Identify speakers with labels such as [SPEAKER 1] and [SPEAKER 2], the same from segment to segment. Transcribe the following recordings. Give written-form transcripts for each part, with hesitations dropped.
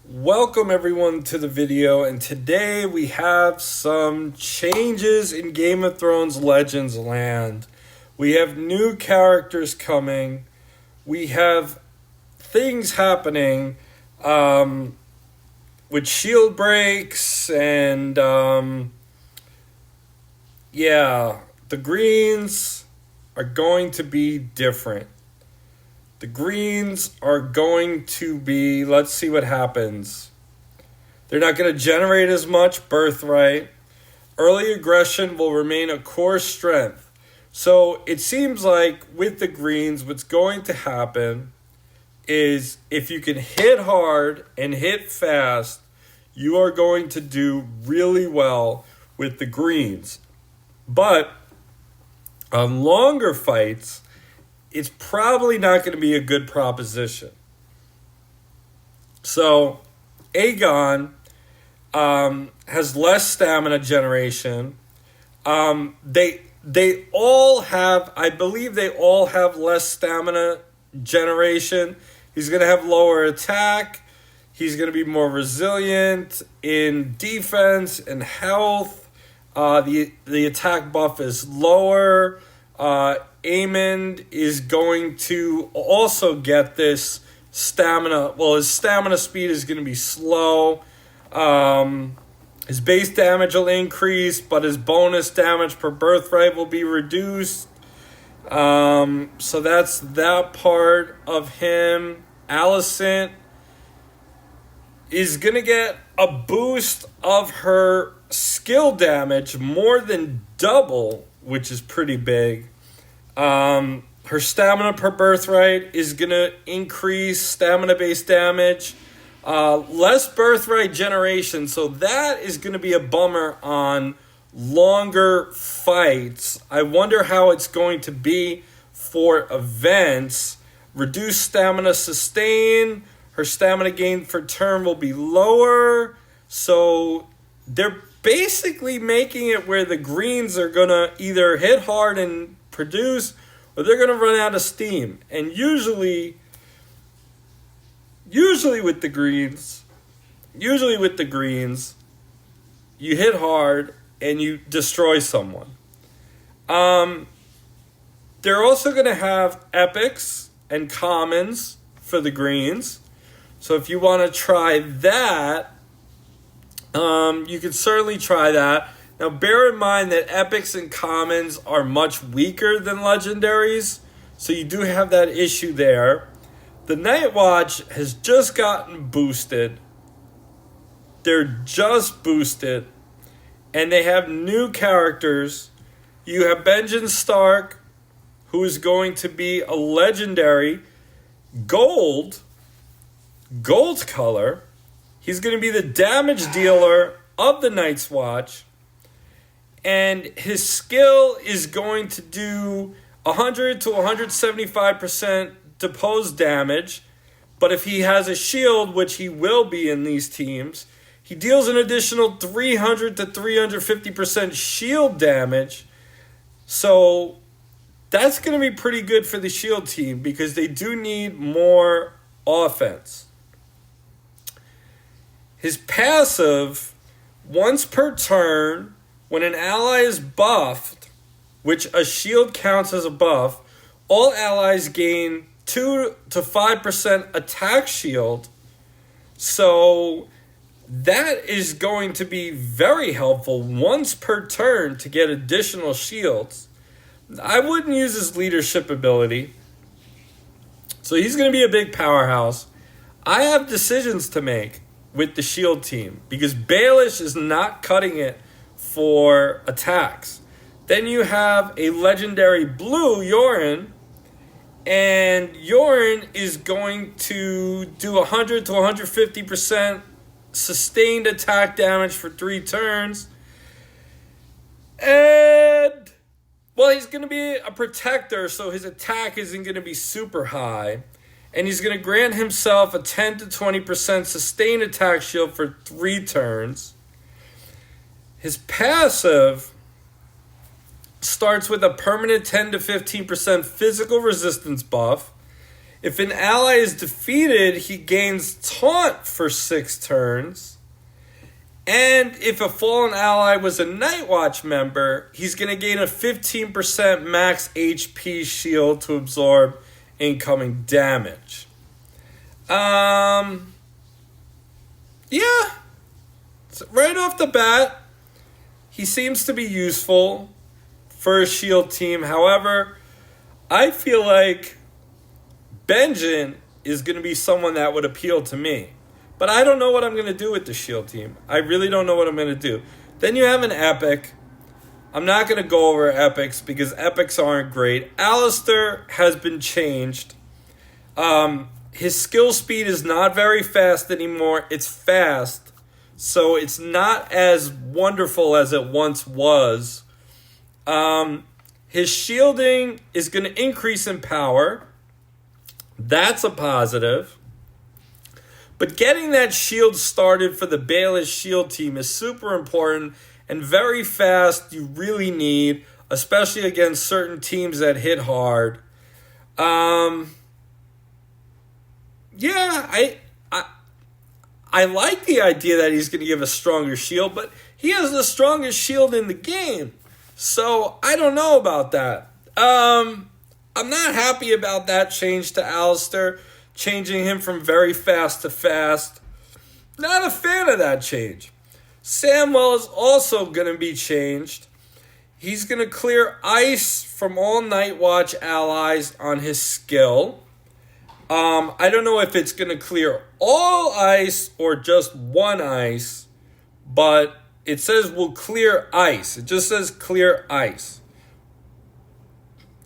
[SPEAKER 1] Welcome everyone to the video, and today we have some changes in Game of Thrones Legends land. We have new characters coming. We have things happening with shield breaks and the greens are going to be different. The greens are going to be, let's see what happens. They're not going to generate as much birthright. Early aggression will remain a core strength. So it seems like with the greens, what's going to happen is if you can hit hard and hit fast, you are going to do really well with the greens. But on longer fights, it's probably not going to be a good proposition. So, Aegon has less stamina generation. They all have, I believe they all have less stamina generation. He's going to have lower attack. He's going to be more resilient in defense and health. The attack buff is lower. Aemond is going to also get this stamina. Well, his stamina speed is going to be slow. His base damage will increase, but his bonus damage per birthright will be reduced. So that's that part of him. Alicent is going to get a boost of her skill damage, more than double, which is pretty big. Her stamina per birthright is going to increase stamina-based damage. Less birthright generation, so that is going to be a bummer on longer fights. I wonder how it's going to be for events. Reduced stamina sustain. Her stamina gain for turn will be lower. So they're basically making it where the greens are going to either hit hard and produce, or they're going to run out of steam. And usually with the greens, you hit hard and you destroy someone. They're also going to have epics and commons for the greens. So if you want to try that, you can certainly try that. Now, bear in mind that epics and commons are much weaker than legendaries, so you do have that issue there. The Night Watch has just gotten boosted. They're just boosted, and they have new characters. You have Benjen Stark, who is going to be a legendary gold color. He's going to be the damage dealer of the Night's Watch. And his skill is going to do 100 to 175% depose damage. But if he has a shield, which he will be in these teams, he deals an additional 300 to 350% shield damage. So that's going to be pretty good for the shield team because they do need more offense. His passive, once per turn, when an ally is buffed, which a shield counts as a buff, all allies gain 2 to 5% attack shield. So that is going to be very helpful once per turn to get additional shields. I wouldn't use his leadership ability. So he's going to be a big powerhouse. I have decisions to make with the shield team because Baelish is not cutting it for attacks. Then you have a legendary blue Yoren, and Yoren is going to do 100 to 150% sustained attack damage for 3 turns. And, well, he's going to be a protector, so his attack isn't going to be super high. And he's going to grant himself a 10 to 20% sustained attack shield for 3 turns. His passive starts with a permanent 10 to 15% physical resistance buff. If an ally is defeated, he gains taunt for 6 turns. And if a fallen ally was a Night Watch member, he's going to gain a 15% max HP shield to absorb incoming damage. Yeah. So right off the bat, he seems to be useful for a shield team. However, I feel like Benjin is going to be someone that would appeal to me. But I don't know what I'm going to do with the shield team. I really don't know what I'm going to do. Then you have an epic. I'm not going to go over epics because epics aren't great. Alistair has been changed. His skill speed is not very fast anymore. It's fast. So it's not as wonderful as it once was. His shielding is going to increase in power. That's a positive. But getting that shield started for the Baelish shield team is super important and very fast. You really need, especially against certain teams that hit hard. Yeah, I like the idea that he's going to give a stronger shield, but he has the strongest shield in the game. So I don't know about that. I'm not happy about that change to Alistair. Changing him from very fast to fast. Not a fan of that change. Samwell is also going to be changed. He's going to clear ice from all Night Watch allies on his skill. I don't know if it's going to clear all ice or just one ice, but it says will clear ice. It just says clear ice.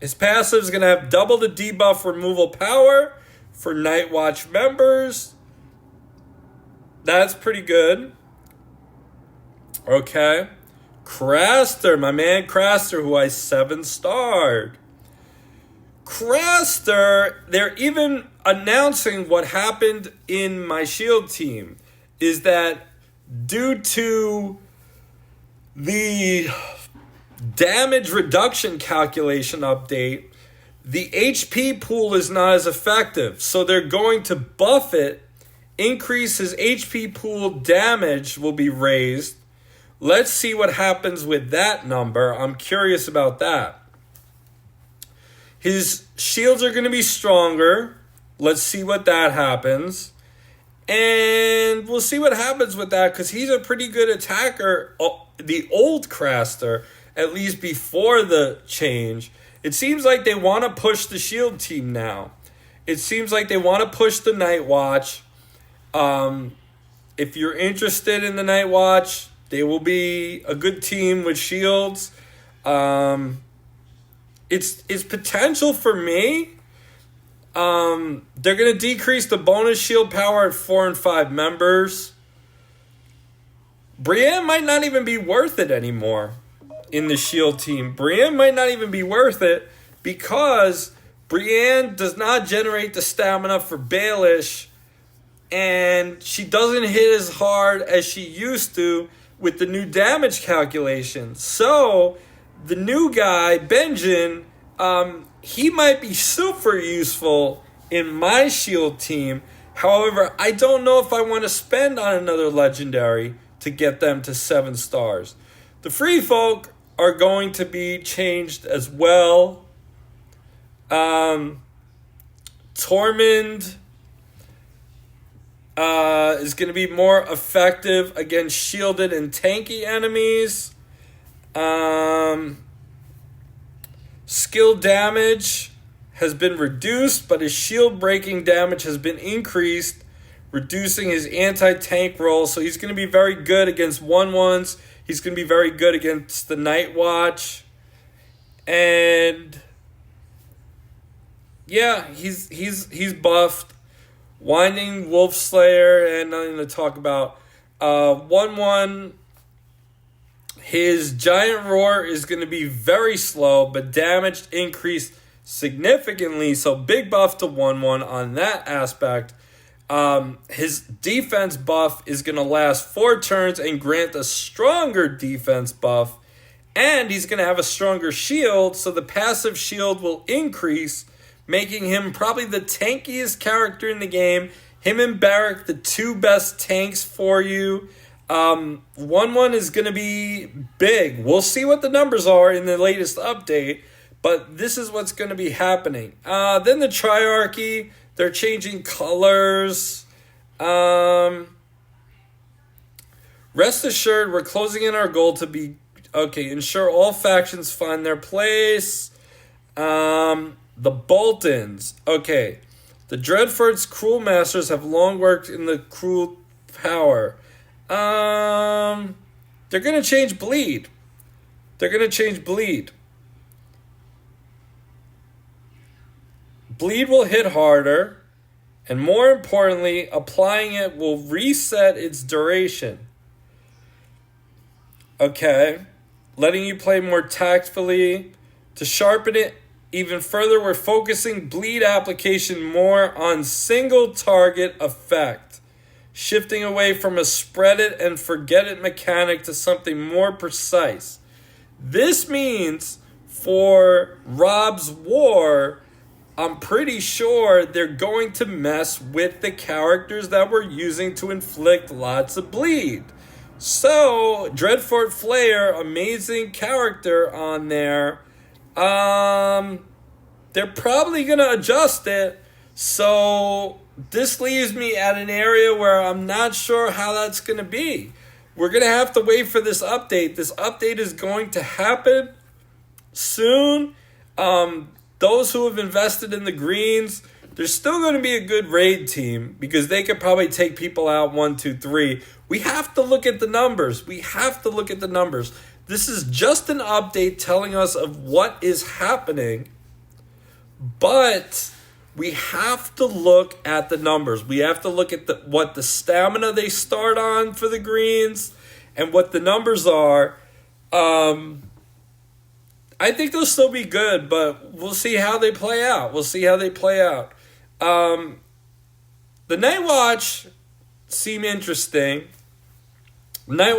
[SPEAKER 1] His passive is going to have double the debuff removal power for Night Watch members. That's pretty good. Okay. Craster, my man Craster, who I 7-starred. Craster, they're even announcing what happened in my shield team. Is that due to the damage reduction calculation update, the HP pool is not as effective, so they're going to buff it, increase his HP pool damage will be raised. Let's see what happens with that number. I'm curious about that. His shields are going to be stronger. Let's see what that happens. And we'll see what happens with that because he's a pretty good attacker, the old Craster, at least before the change. It seems like they want to push the shield team now. It seems like they want to push the Night Watch. If you're interested in the Night Watch, they will be a good team with shields. It's potential for me. They're going to decrease the bonus shield power at 4 and 5 members. Brienne might not even be worth it anymore in the shield team. Brienne might not even be worth it because Brienne does not generate the stamina for Baelish, and she doesn't hit as hard as she used to with the new damage calculation. So the new guy, Benjin, he might be super useful in my shield team. However, I don't know if I want to spend on another legendary to get them to 7 stars. The free folk are going to be changed as well. Tormund is going to be more effective against shielded and tanky enemies. Skill damage has been reduced, but his shield breaking damage has been increased, reducing his anti-tank roll. So he's going to be very good against 1/1s. He's going to be very good against the Night Watch. And yeah, he's buffed. Winding Wolf Slayer, and nothing to talk about. 1/1. His Giant Roar is going to be very slow, but damage increased significantly. So big buff to 1/1 on that aspect. His defense buff is going to last 4 turns and grant a stronger defense buff. And he's going to have a stronger shield, so the passive shield will increase making him probably the tankiest character in the game. Him and Barrack, the two best tanks for you. 1-1 is going to be big. We'll see what the numbers are in the latest update, but this is what's going to be happening. Then the Triarchy, they're changing colors. Rest assured, we're closing in our goal to be, ensure all factions find their place. The Boltons, the Dreadfort's cruel masters have long worked in the cruel power. They're going to change bleed. Bleed will hit harder, and more importantly, applying it will reset its duration. Letting you play more tactfully. To sharpen it even further, we're focusing bleed application more on single target effect, shifting away from a spread it and forget it mechanic to something more precise. This means for Rob's War, I'm pretty sure they're going to mess with the characters that we're using to inflict lots of bleed. So, Dreadfort Flayer, amazing character on there. They're probably going to adjust it. So, this leaves me at an area where I'm not sure how that's going to be. We're going to have to wait for this update. This update is going to happen soon. Those who have invested in the greens, there's still going to be a good raid team because they could probably take people out 1, 2, 3. We have to look at the numbers. This is just an update telling us of what is happening, but we have to look at the numbers. We have to look at what the stamina they start on for the greens and what the numbers are. I think they'll still be good, but we'll see how they play out. The Night Watch seem interesting. I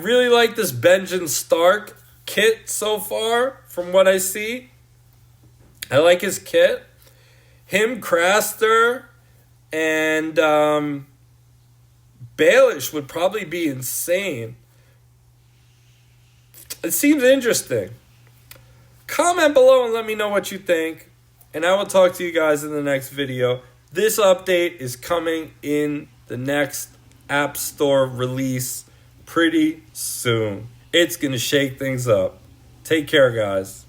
[SPEAKER 1] really like this Benjamin Stark kit so far from what I see. I like his kit. Him, Craster, and Baelish would probably be insane. It seems interesting. Comment below and let me know what you think. And I will talk to you guys in the next video. This update is coming in the next App Store release pretty soon. It's going to shake things up. Take care, guys.